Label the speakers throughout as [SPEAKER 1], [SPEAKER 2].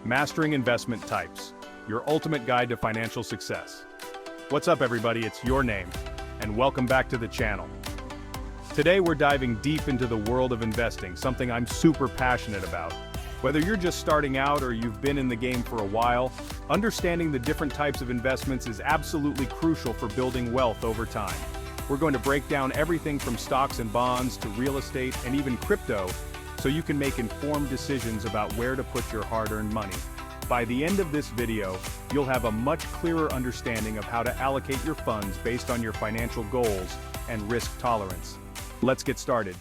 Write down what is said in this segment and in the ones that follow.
[SPEAKER 1] Mastering Investment Types, your ultimate guide to financial success. What's up everybody, it's your name, and welcome back to the channel. Today we're diving deep into the world of investing, something I'm super passionate about. Whether you're just starting out or you've been in the game for a while, understanding the different types of investments is absolutely crucial for building wealth over time. We're going to break down everything from stocks and bonds to real estate and even crypto, so you can make informed decisions about where to put your hard-earned money. By the end of this video, you'll have a much clearer understanding of how to allocate your funds based on your financial goals and risk tolerance. Let's get started.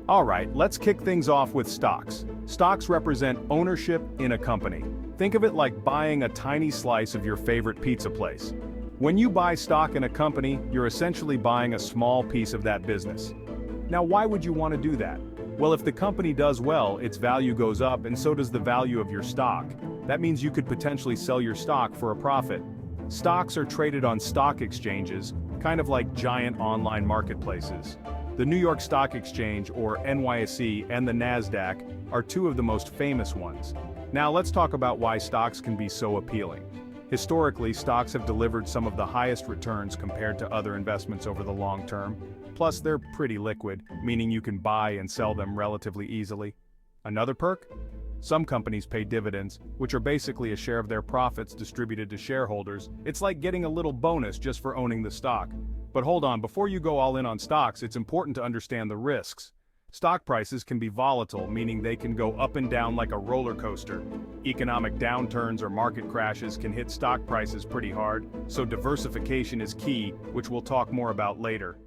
[SPEAKER 1] Alright, let's kick things off with stocks. Stocks represent ownership in a company. Think of it like buying a tiny slice of your favorite pizza place. When you buy stock in a company, you're essentially buying a small piece of that business. Now, why would you want to do that? Well, if the company does well, its value goes up and so does the value of your stock. That means you could potentially sell your stock for a profit. Stocks are traded on stock exchanges, kind of like giant online marketplaces. The New York Stock Exchange, or NYSE, and the NASDAQ are two of the most famous ones. Now let's talk about why stocks can be so appealing. Historically, stocks have delivered some of the highest returns compared to other investments over the long term. Plus, they're pretty liquid, meaning you can buy and sell them relatively easily. Another perk? Some companies pay dividends, which are basically a share of their profits distributed to shareholders. It's like getting a little bonus just for owning the stock. But hold on, before you go all in on stocks, it's important to understand the risks. Stock prices can be volatile, meaning they can go up and down like a roller coaster. Economic downturns or market crashes can hit stock prices pretty hard, so diversification is key, which we'll talk more about later.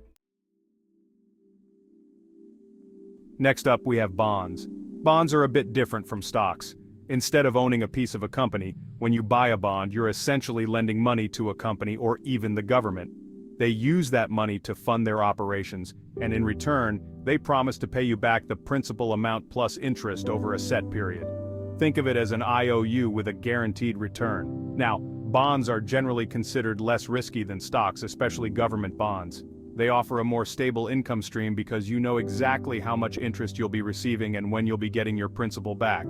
[SPEAKER 1] Next up, we have bonds. Bonds are a bit different from stocks. Instead of owning a piece of a company, when you buy a bond, you're essentially lending money to a company or even the government. They use that money to fund their operations, and in return, they promise to pay you back the principal amount plus interest over a set period. Think of it as an IOU with a guaranteed return. Now, bonds are generally considered less risky than stocks, especially government bonds. They offer a more stable income stream because you know exactly how much interest you'll be receiving and when you'll be getting your principal back.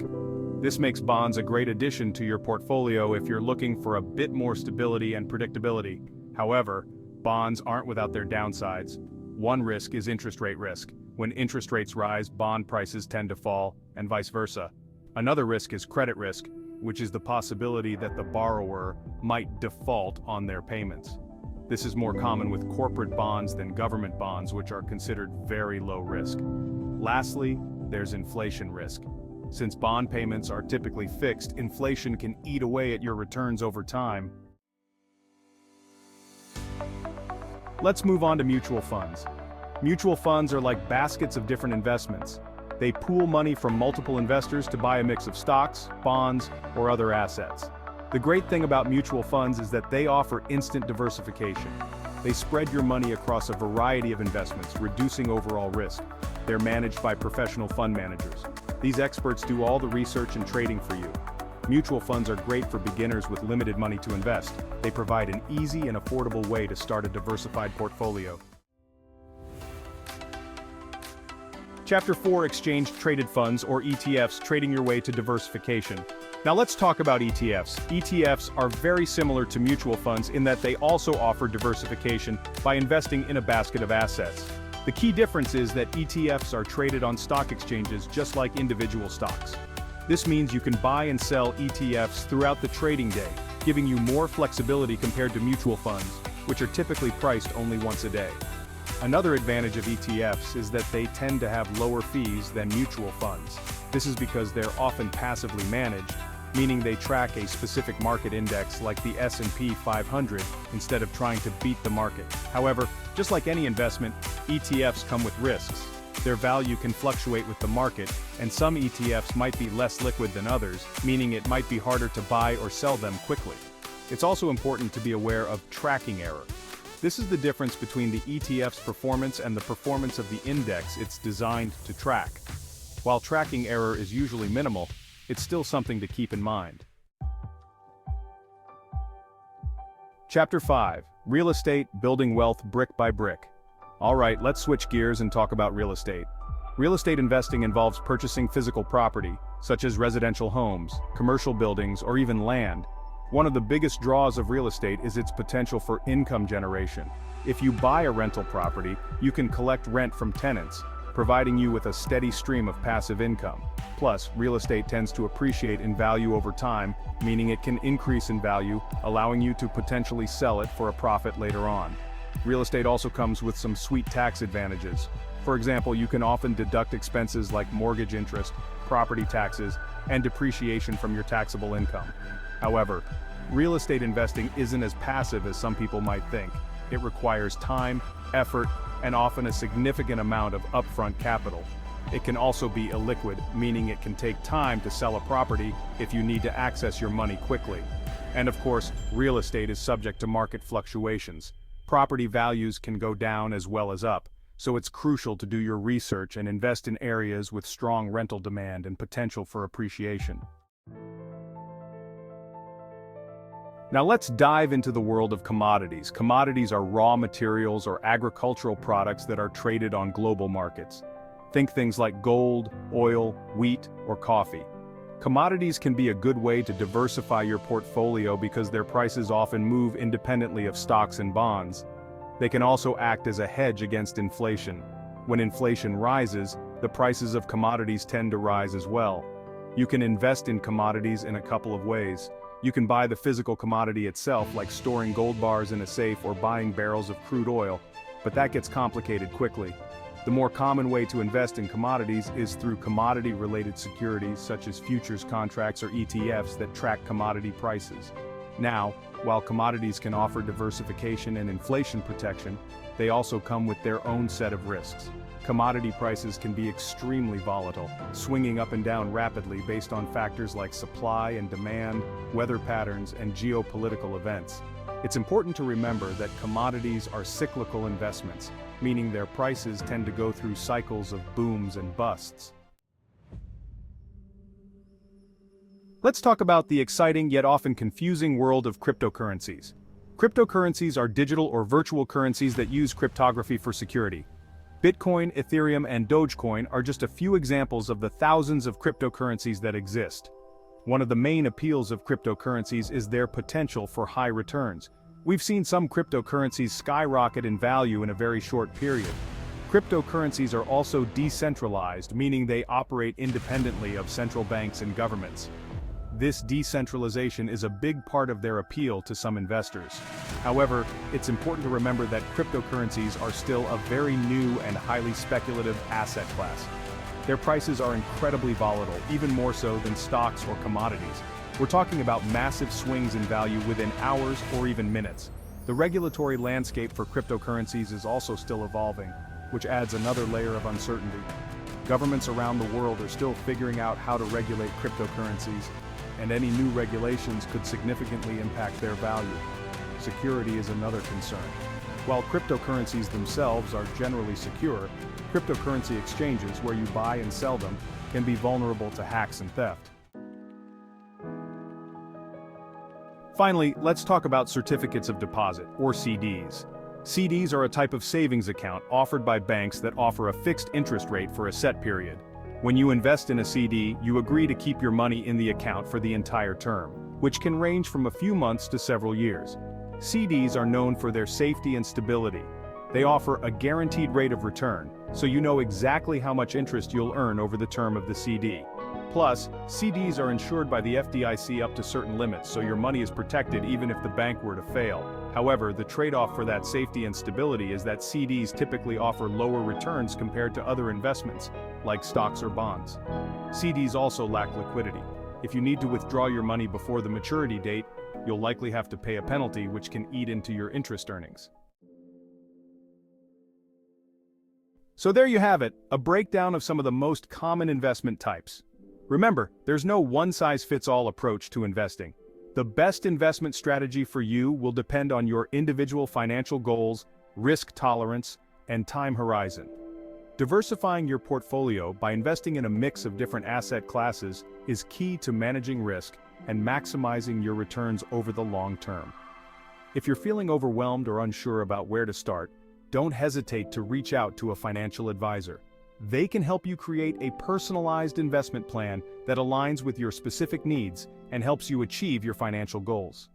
[SPEAKER 1] This makes bonds a great addition to your portfolio if you're looking for a bit more stability and predictability. However, bonds aren't without their downsides. One risk is interest rate risk. When interest rates rise, bond prices tend to fall, and vice versa. Another risk is credit risk, which is the possibility that the borrower might default on their payments. This is more common with corporate bonds than government bonds, which are considered very low risk. Lastly, there's inflation risk. Since bond payments are typically fixed, inflation can eat away at your returns over time. Let's move on to mutual funds. Mutual funds are like baskets of different investments. They pool money from multiple investors to buy a mix of stocks, bonds, or other assets. The great thing about mutual funds is that they offer instant diversification. They spread your money across a variety of investments, reducing overall risk. They're managed by professional fund managers. These experts do all the research and trading for you. Mutual funds are great for beginners with limited money to invest. They provide an easy and affordable way to start a diversified portfolio. Chapter 4: Exchange-Traded Funds, or ETFs, trading your way to diversification. Now let's talk about ETFs. ETFs are very similar to mutual funds in that they also offer diversification by investing in a basket of assets. The key difference is that ETFs are traded on stock exchanges just like individual stocks. This means you can buy and sell ETFs throughout the trading day, giving you more flexibility compared to mutual funds, which are typically priced only once a day. Another advantage of ETFs is that they tend to have lower fees than mutual funds. This is because they're often passively managed, meaning they track a specific market index like the S&P 500 instead of trying to beat the market. However, just like any investment, ETFs come with risks. Their value can fluctuate with the market, and some ETFs might be less liquid than others, meaning it might be harder to buy or sell them quickly. It's also important to be aware of tracking error. This is the difference between the ETF's performance and the performance of the index it's designed to track. While tracking error is usually minimal, it's still something to keep in mind. Chapter 5: Real Estate, Building Wealth Brick by Brick. Alright, let's switch gears and talk about real estate. Real estate investing involves purchasing physical property, such as residential homes, commercial buildings, or even land. One of the biggest draws of real estate is its potential for income generation. If you buy a rental property, you can collect rent from tenants, providing you with a steady stream of passive income. Plus, real estate tends to appreciate in value over time, meaning it can increase in value, allowing you to potentially sell it for a profit later on. Real estate also comes with some sweet tax advantages. For example, you can often deduct expenses like mortgage interest, property taxes, and depreciation from your taxable income. However, real estate investing isn't as passive as some people might think. It requires time, effort, and often a significant amount of upfront capital. It can also be illiquid, meaning it can take time to sell a property if you need to access your money quickly. And of course, real estate is subject to market fluctuations. Property values can go down as well as up, so it's crucial to do your research and invest in areas with strong rental demand and potential for appreciation. Now let's dive into the world of commodities. Commodities are raw materials or agricultural products that are traded on global markets. Think things like gold, oil, wheat, or coffee. Commodities can be a good way to diversify your portfolio because their prices often move independently of stocks and bonds. They can also act as a hedge against inflation. When inflation rises, the prices of commodities tend to rise as well. You can invest in commodities in a couple of ways. You can buy the physical commodity itself, like storing gold bars in a safe or buying barrels of crude oil, but that gets complicated quickly. The more common way to invest in commodities is through commodity-related securities such as futures contracts or ETFs that track commodity prices. Now, while commodities can offer diversification and inflation protection, they also come with their own set of risks. Commodity prices can be extremely volatile, swinging up and down rapidly based on factors like supply and demand, weather patterns, and geopolitical events. It's important to remember that commodities are cyclical investments, meaning their prices tend to go through cycles of booms and busts. Let's talk about the exciting yet often confusing world of cryptocurrencies. Cryptocurrencies are digital or virtual currencies that use cryptography for security. Bitcoin, Ethereum, and Dogecoin are just a few examples of the thousands of cryptocurrencies that exist. One of the main appeals of cryptocurrencies is their potential for high returns. We've seen some cryptocurrencies skyrocket in value in a very short period. Cryptocurrencies are also decentralized, meaning they operate independently of central banks and governments. This decentralization is a big part of their appeal to some investors. However, it's important to remember that cryptocurrencies are still a very new and highly speculative asset class. Their prices are incredibly volatile, even more so than stocks or commodities. We're talking about massive swings in value within hours or even minutes. The regulatory landscape for cryptocurrencies is also still evolving, which adds another layer of uncertainty. Governments around the world are still figuring out how to regulate cryptocurrencies, and any new regulations could significantly impact their value. Security is another concern. While cryptocurrencies themselves are generally secure, cryptocurrency exchanges where you buy and sell them can be vulnerable to hacks and theft. Finally, let's talk about certificates of deposit, or CDs. CDs are a type of savings account offered by banks that offer a fixed interest rate for a set period. When you invest in a CD, you agree to keep your money in the account for the entire term, which can range from a few months to several years. CDs are known for their safety and stability. They offer a guaranteed rate of return, so you know exactly how much interest you'll earn over the term of the CD. Plus, CDs are insured by the FDIC up to certain limits, so your money is protected even if the bank were to fail. However, the trade-off for that safety and stability is that CDs typically offer lower returns compared to other investments, like stocks or bonds. CDs also lack liquidity. If you need to withdraw your money before the maturity date, you'll likely have to pay a penalty which can eat into your interest earnings. So there you have it, a breakdown of some of the most common investment types. Remember, there's no one-size-fits-all approach to investing. The best investment strategy for you will depend on your individual financial goals, risk tolerance, and time horizon. Diversifying your portfolio by investing in a mix of different asset classes is key to managing risk and maximizing your returns over the long term. If you're feeling overwhelmed or unsure about where to start, don't hesitate to reach out to a financial advisor. They can help you create a personalized investment plan that aligns with your specific needs and helps you achieve your financial goals.